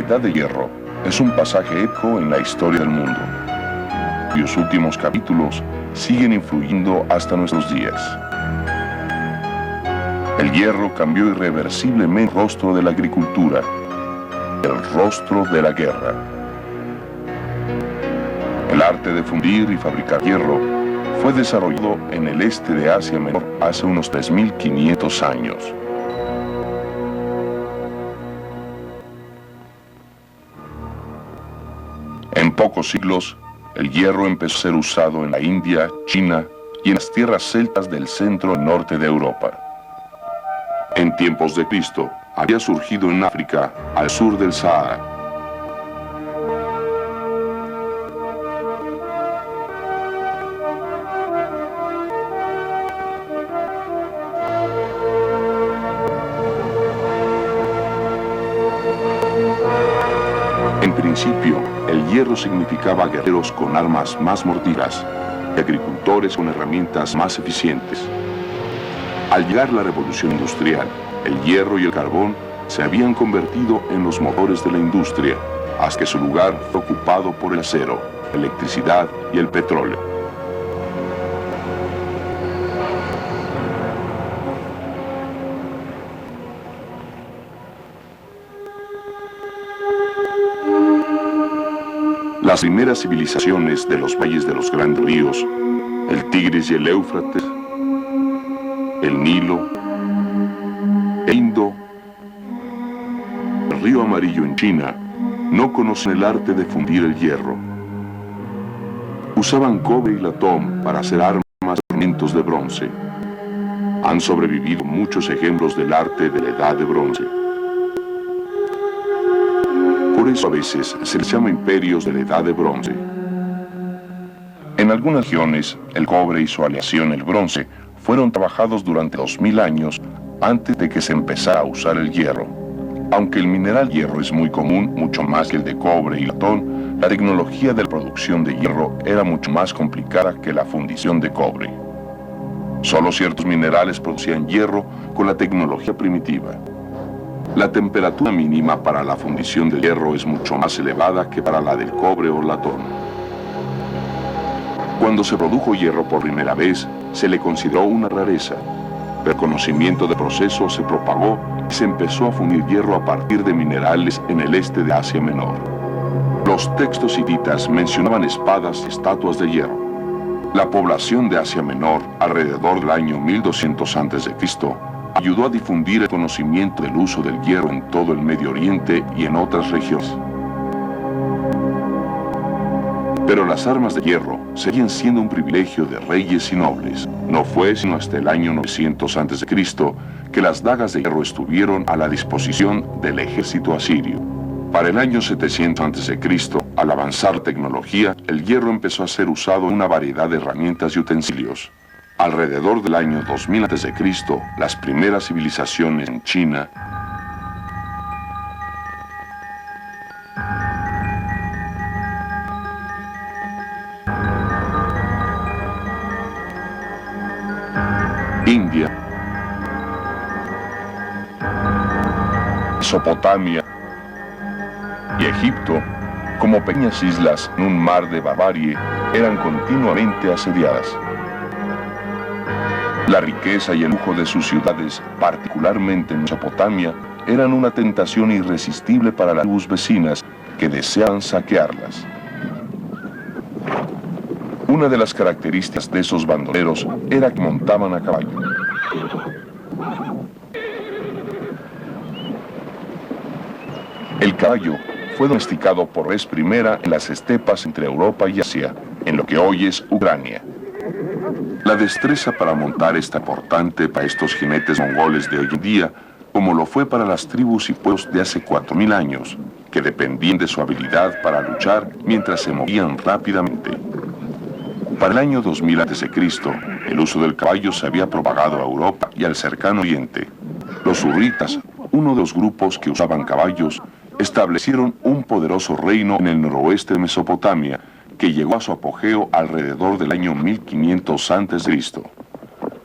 Edad de Hierro es un pasaje épico en la historia del mundo, cuyos últimos capítulos siguen influyendo hasta nuestros días. El hierro cambió irreversiblemente el rostro de la agricultura, el rostro de la guerra. El arte de fundir y fabricar hierro fue desarrollado en el este de Asia Menor hace unos 3.500 años. En pocos siglos, el hierro empezó a ser usado en la India, China y en las tierras celtas del centro y norte de Europa. En tiempos de Cristo, había surgido en África, al sur del Sahara. En principio, el hierro significaba guerreros con armas más mortíferas y agricultores con herramientas más eficientes. Al llegar la revolución industrial, el hierro y el carbón se habían convertido en los motores de la industria, hasta que su lugar fue ocupado por el acero, la electricidad y el petróleo. Las primeras civilizaciones de los valles de los grandes ríos, el Tigris y el Éufrates, el Nilo, el Indo, el río Amarillo en China, no conocen el arte de fundir el hierro. Usaban cobre y latón para hacer armas y instrumentos de bronce. Han sobrevivido muchos ejemplos del arte de la Edad de Bronce. Por eso a veces se les llama imperios de la Edad de Bronce. En algunas regiones, el cobre y su aleación, el bronce, fueron trabajados durante 2000 años antes de que se empezara a usar el hierro. Aunque el mineral hierro es muy común, mucho más que el de cobre y latón, la tecnología de la producción de hierro era mucho más complicada que la fundición de cobre. Solo ciertos minerales producían hierro con la tecnología primitiva. La temperatura mínima para la fundición del hierro es mucho más elevada que para la del cobre o latón. Cuando se produjo hierro por primera vez, se le consideró una rareza, pero el conocimiento del proceso se propagó y se empezó a fundir hierro a partir de minerales en el este de Asia Menor. Los textos hititas mencionaban espadas y estatuas de hierro. La población de Asia Menor, alrededor del año 1200 a.C., ayudó a difundir el conocimiento del uso del hierro en todo el Medio Oriente y en otras regiones. Pero las armas de hierro seguían siendo un privilegio de reyes y nobles. No fue sino hasta el año 900 a.C. que las dagas de hierro estuvieron a la disposición del ejército asirio. Para el año 700 a.C., al avanzar la tecnología, el hierro empezó a ser usado en una variedad de herramientas y utensilios. Alrededor del año 2000 a.C., las primeras civilizaciones en China, India, Mesopotamia y Egipto, como pequeñas islas en un mar de barbarie, eran continuamente asediadas. La riqueza y el lujo de sus ciudades, particularmente en Mesopotamia, eran una tentación irresistible para las tribus vecinas que deseaban saquearlas. Una de las características de esos bandoleros era que montaban a caballo. El caballo fue domesticado por vez primera en las estepas entre Europa y Asia, en lo que hoy es Ucrania. La destreza para montar es tan importante para estos jinetes mongoles de hoy en día como lo fue para las tribus y pueblos de hace 4000 años, que dependían de su habilidad para luchar mientras se movían rápidamente. Para el año 2000 a.C., el uso del caballo se había propagado a Europa y al cercano Oriente. Los hurritas, uno de los grupos que usaban caballos, establecieron un poderoso reino en el noroeste de Mesopotamia, que llegó a su apogeo alrededor del año 1500 a.C.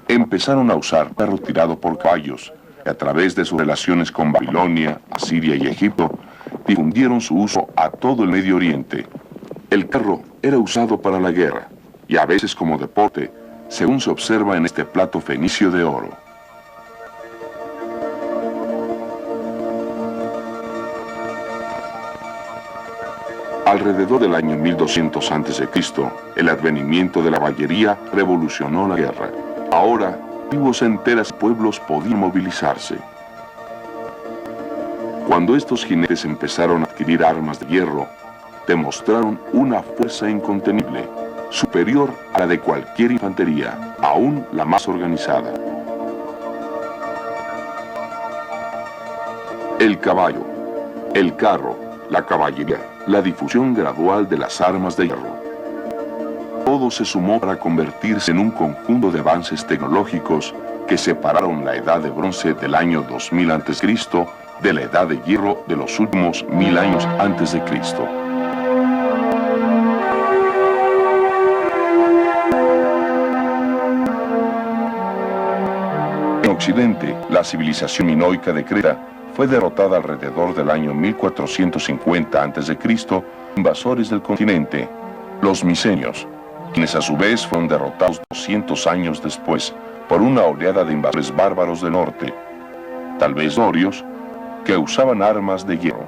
Empezaron a usar perro tirado por caballos, y a través de sus relaciones con Babilonia, Asiria y Egipto, difundieron su uso a todo el Medio Oriente. El carro era usado para la guerra y a veces como deporte, según se observa en este plato fenicio de oro. Alrededor del año 1200 a.C., el advenimiento de la caballería revolucionó la guerra. Ahora, tribus enteras y pueblos podían movilizarse. Cuando estos jinetes empezaron a adquirir armas de hierro, demostraron una fuerza incontenible, superior a la de cualquier infantería, aún la más organizada. El caballo, el carro, la caballería, la difusión gradual de las armas de hierro. Todo se sumó para convertirse en un conjunto de avances tecnológicos que separaron la edad de bronce del año 2000 a.C. de la edad de hierro de los últimos 1000 años antes de Cristo. En Occidente, la civilización minoica de Creta fue derrotada alrededor del año 1450 a.C. por invasores del continente, los micenios, quienes a su vez fueron derrotados 200 años después por una oleada de invasores bárbaros del norte, tal vez dorios, que usaban armas de hierro.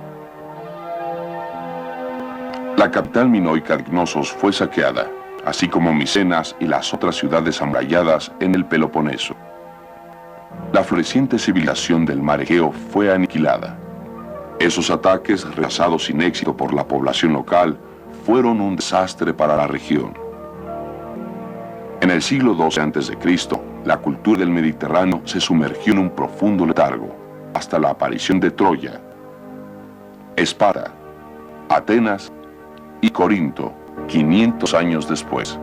La capital minoica de Cnosos fue saqueada, así como Micenas y las otras ciudades amuralladas en el Peloponeso. La floreciente civilización del mar Egeo fue aniquilada. Esos ataques, realizados sin éxito por la población local, fueron un desastre para la región. En el siglo XII a.C., la cultura del Mediterráneo se sumergió en un profundo letargo, hasta la aparición de Troya, Esparta, Atenas y Corinto, 500 años después.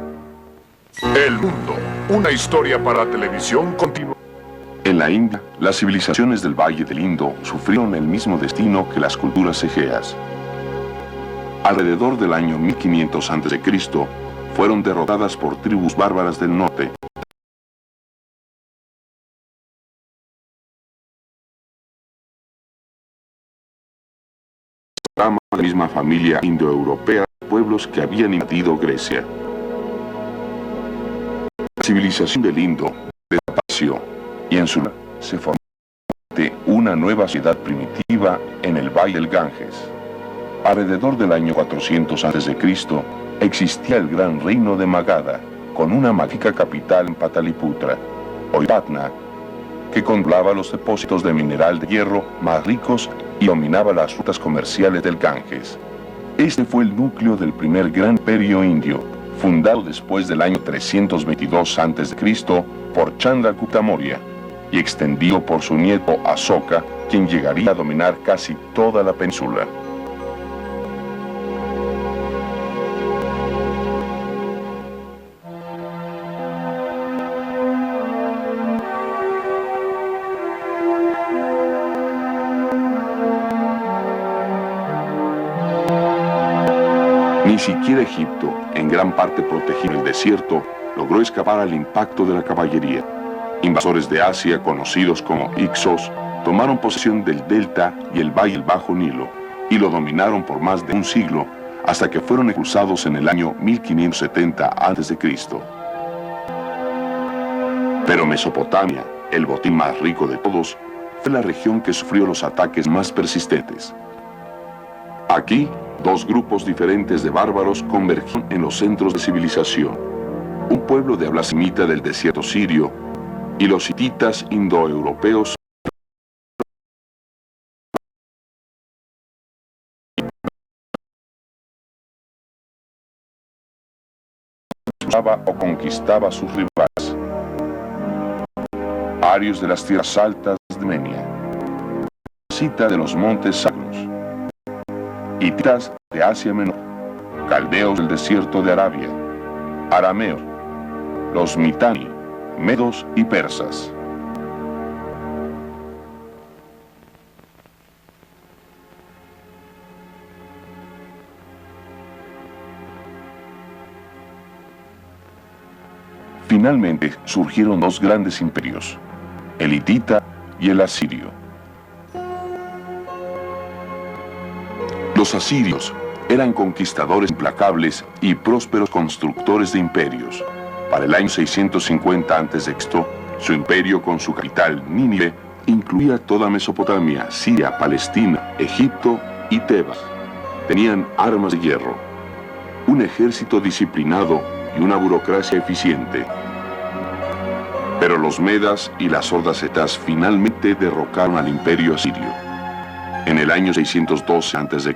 El mundo, una historia para televisión continua. En la India, las civilizaciones del Valle del Indo sufrieron el mismo destino que las culturas egeas. Alrededor del año 1500 a.C., fueron derrotadas por tribus bárbaras del norte. La misma familia indoeuropea de pueblos que habían invadido Grecia. La civilización del Indo desapareció y en su lugar se formó una nueva ciudad primitiva en el Valle del Ganges. Alrededor del año 400 a.C. existía el gran reino de Magadha, con una mágica capital en Pataliputra, hoy Patna, que controlaba los depósitos de mineral de hierro más ricos y dominaba las rutas comerciales del Ganges. Este fue el núcleo del primer gran imperio indio, fundado después del año 322 a.C. por Chandragupta Maurya, y extendido por su nieto Asoka, quien llegaría a dominar casi toda la península. Ni siquiera Egipto, en gran parte protegido en el desierto, logró escapar al impacto de la caballería. Invasores de Asia, conocidos como Hicsos, tomaron posesión del delta y el valle del Bajo Nilo, y lo dominaron por más de un siglo, hasta que fueron expulsados en el año 1570 a.C. Pero Mesopotamia, el botín más rico de todos, fue la región que sufrió los ataques más persistentes. Aquí, dos grupos diferentes de bárbaros convergieron en los centros de civilización. Un pueblo de habla semita del desierto sirio y los hititas indoeuropeos usaba o conquistaba a sus rivales. Arios de las tierras altas de Armenia, cita de los montes sacros, hititas de Asia Menor, caldeos del desierto de Arabia, arameos, los mitani, medos y persas. Finalmente surgieron dos grandes imperios, el hitita y el asirio. Los asirios eran conquistadores implacables y prósperos constructores de imperios. Para el año 650 a.C., su imperio con su capital Nínive incluía toda Mesopotamia, Siria, Palestina, Egipto y Tebas. Tenían armas de hierro, un ejército disciplinado y una burocracia eficiente. Pero los medas y las hordas finalmente derrocaron al imperio asirio. En el año 612 a.C.,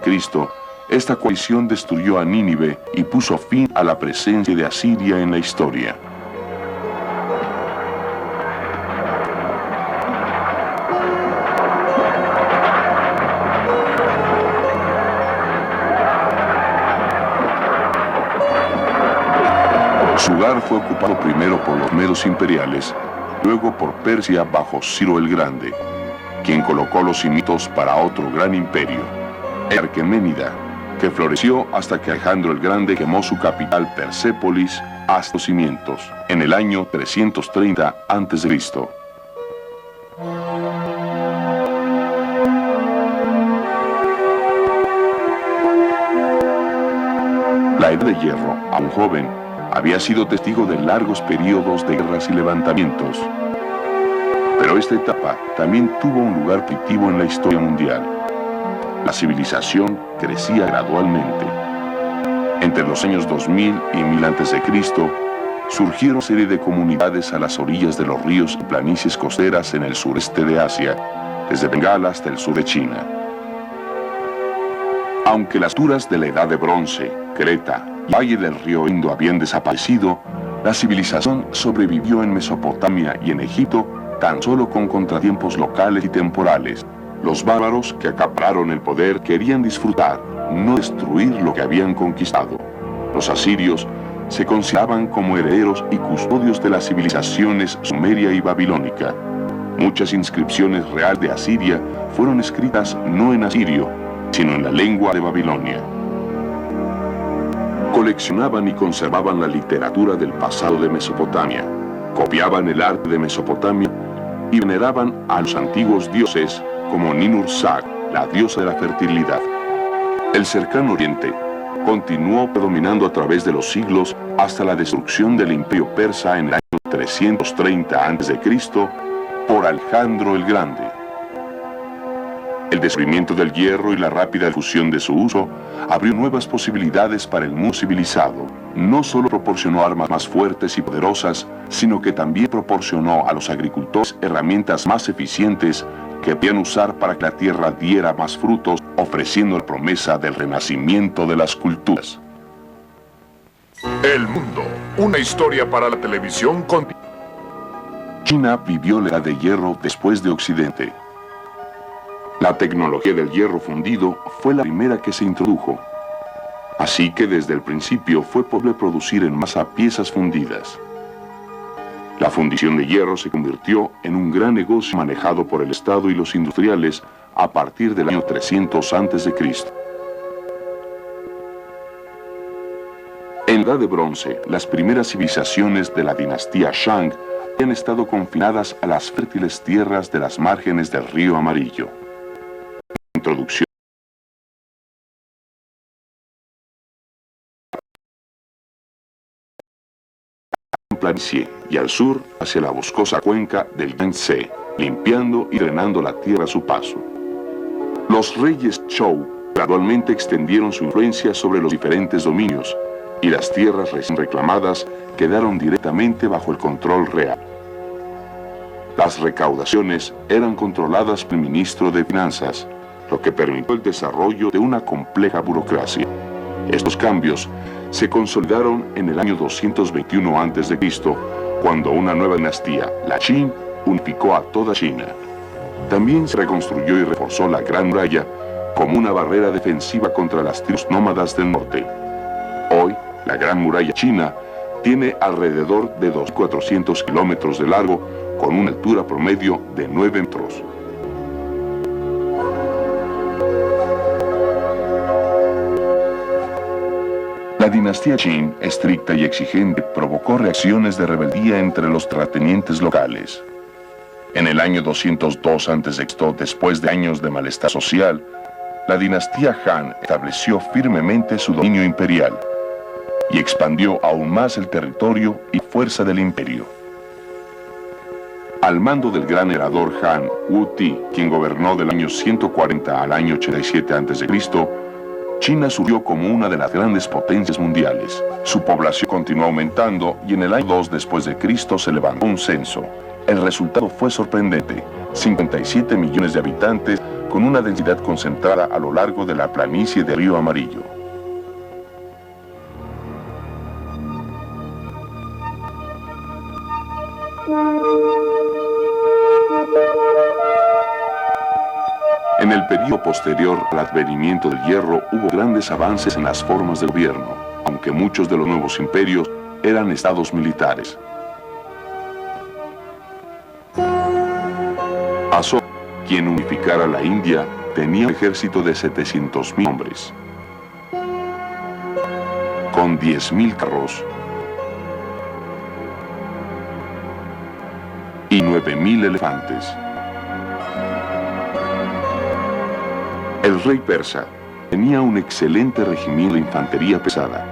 esta coalición destruyó a Nínive y puso fin a la presencia de Asiria en la historia. Su lugar fue ocupado primero por los medos imperiales, luego por Persia bajo Ciro el Grande, quien colocó los cimientos para otro gran imperio, el Aqueménida, que floreció hasta que Alejandro el Grande quemó su capital Persépolis hasta los cimientos, en el año 330 a.C. La Edad de Hierro, aún joven, había sido testigo de largos periodos de guerras y levantamientos. Pero esta etapa también tuvo un lugar positivo en la historia mundial. La civilización crecía gradualmente. Entre los años 2000 y 1000 a.C., surgieron una serie de comunidades a las orillas de los ríos y planicies costeras en el sureste de Asia, desde Bengala hasta el sur de China. Aunque las culturas de la Edad de Bronce, Creta y el Valle del río Indo habían desaparecido, la civilización sobrevivió en Mesopotamia y en Egipto tan solo con contratiempos locales y temporales. Los bárbaros que acapararon el poder querían disfrutar, no destruir lo que habían conquistado. Los asirios se consideraban como herederos y custodios de las civilizaciones sumeria y babilónica. Muchas inscripciones reales de Asiria fueron escritas no en asirio, sino en la lengua de Babilonia. Coleccionaban y conservaban la literatura del pasado de Mesopotamia, copiaban el arte de Mesopotamia y veneraban a los antiguos dioses como Ninursak, la diosa de la fertilidad. El cercano oriente continuó predominando a través de los siglos hasta la destrucción del imperio persa en el año 330 a.C. por Alejandro el Grande. El descubrimiento del hierro y la rápida difusión de su uso abrió nuevas posibilidades para el mundo civilizado. No solo proporcionó armas más fuertes y poderosas, sino que también proporcionó a los agricultores herramientas más eficientes que podían usar para que la tierra diera más frutos, ofreciendo la promesa del renacimiento de las culturas. El mundo, una historia para la televisión continua. China vivió la Edad de Hierro después de Occidente. La tecnología del hierro fundido fue la primera que se introdujo. Así que desde el principio fue posible producir en masa piezas fundidas. La fundición de hierro se convirtió en un gran negocio manejado por el Estado y los industriales a partir del año 300 a.C. En la Edad de Bronce, las primeras civilizaciones de la dinastía Shang habían estado confinadas a las fértiles tierras de las márgenes del río Amarillo. Introducción planicie y al sur hacia la boscosa cuenca del Yangtze, limpiando y drenando la tierra a su paso. Los reyes Zhou gradualmente extendieron su influencia sobre los diferentes dominios y las tierras recién reclamadas quedaron directamente bajo el control real. Las recaudaciones eran controladas por el ministro de Finanzas, lo que permitió el desarrollo de una compleja burocracia. Estos cambios se consolidaron en el año 221 a.C., cuando una nueva dinastía, la Qin, unificó a toda China. También se reconstruyó y reforzó la Gran Muralla como una barrera defensiva contra las tribus nómadas del norte. Hoy, la Gran Muralla China tiene alrededor de 2.400 kilómetros de largo, con una altura promedio de 9 metros. La dinastía Qin, estricta y exigente, provocó reacciones de rebeldía entre los terratenientes locales. En el año 202 a.C., después de años de malestar social, la dinastía Han estableció firmemente su dominio imperial y expandió aún más el territorio y fuerza del imperio. Al mando del gran emperador Han Wu-Ti, quien gobernó del año 140 al año 87 a.C., China surgió como una de las grandes potencias mundiales. Su población continuó aumentando y en el año 2 después de Cristo se levantó un censo. El resultado fue sorprendente: 57 millones de habitantes con una densidad concentrada a lo largo de la planicie del Río Amarillo. En el periodo posterior al advenimiento del hierro hubo grandes avances en las formas de gobierno, aunque muchos de los nuevos imperios eran estados militares. Ashoka, quien unificara la India, tenía un ejército de 700.000 hombres, con 10.000 carros y 9.000 elefantes. El rey persa tenía un excelente regimiento de infantería pesada,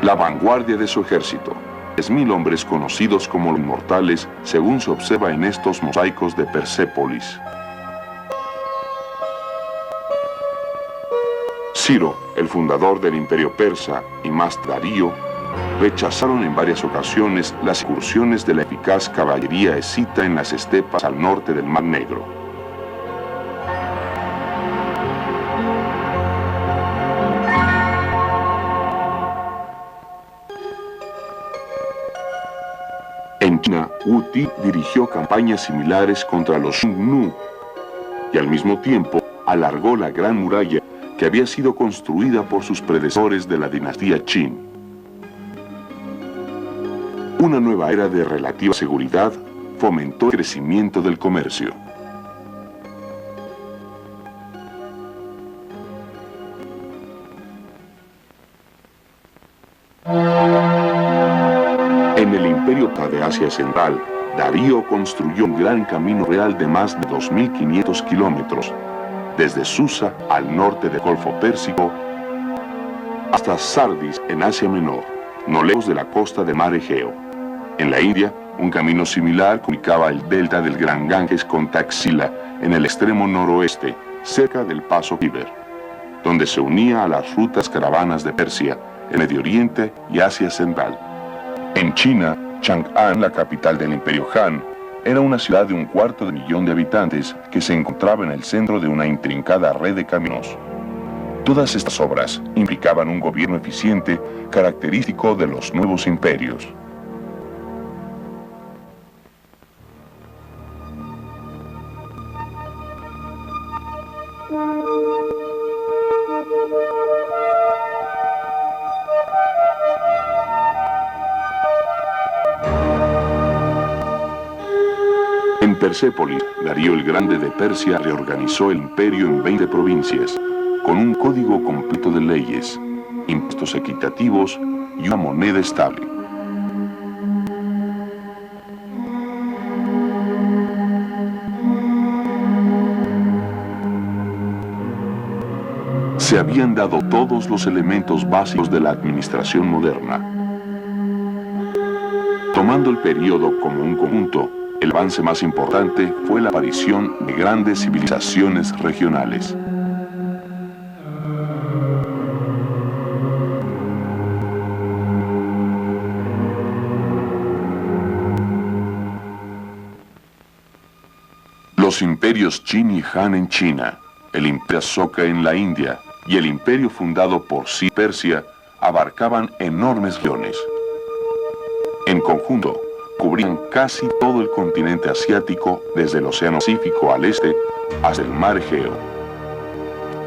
la vanguardia de su ejército, 10.000 hombres conocidos como los inmortales, según se observa en estos mosaicos de Persépolis. Ciro, el fundador del imperio persa, y más Darío, rechazaron en varias ocasiones las incursiones de la eficaz caballería escita en las estepas al norte del Mar Negro. En China, Wu-Ti dirigió campañas similares contra los Xiongnu y al mismo tiempo alargó la Gran Muralla que había sido construida por sus predecesores de la dinastía Qin. Una nueva era de relativa seguridad fomentó el crecimiento del comercio. En el imperio de Asia Central, Darío construyó un gran camino real de más de 2.500 kilómetros, desde Susa al norte del Golfo Pérsico hasta Sardis en Asia Menor, no lejos de la costa del Mar Egeo. En la India, un camino similar comunicaba el delta del Gran Ganges con Taxila en el extremo noroeste, cerca del paso Khyber, donde se unía a las rutas caravanas de Persia, el Medio Oriente y Asia Central. En China, Chang'an, la capital del imperio Han, era una ciudad de 250.000 de habitantes que se encontraba en el centro de una intrincada red de caminos. Todas estas obras implicaban un gobierno eficiente característico de los nuevos imperios. En Persépolis, Darío el Grande de Persia reorganizó el imperio en 20 provincias, con un código completo de leyes, impuestos equitativos y una moneda estable. Se habían dado todos los elementos básicos de la administración moderna. Tomando el periodo como un conjunto, el avance más importante fue la aparición de grandes civilizaciones regionales. Los imperios Qin y Han en China, el imperio Ashoka en la India y el imperio fundado por Ciro Persia abarcaban enormes regiones. En conjunto, cubrían casi todo el continente asiático desde el Océano Pacífico al este hasta el Mar Egeo.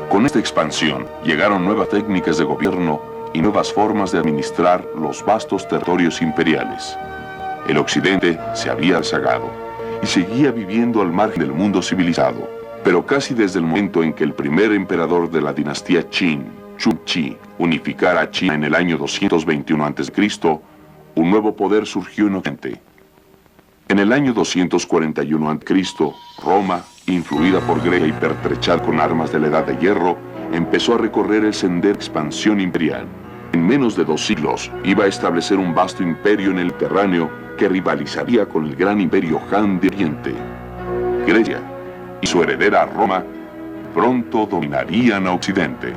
Con esta expansión llegaron nuevas técnicas de gobierno y nuevas formas de administrar los vastos territorios imperiales. El occidente se había rezagado y seguía viviendo al margen del mundo civilizado, pero casi desde el momento en que el primer emperador de la dinastía Qin, Chu-Chi, unificara a China en el año 221 a.C., un nuevo poder surgió en Occidente. En el año 241 a.C., Roma influida por Grecia y pertrechada con armas de la Edad de Hierro, empezó a recorrer el sendero de expansión imperial. En menos de 2 siglos, iba a establecer un vasto imperio en el Mediterráneo que rivalizaría con el gran imperio Han de Oriente. Grecia y su heredera Roma pronto dominarían a Occidente.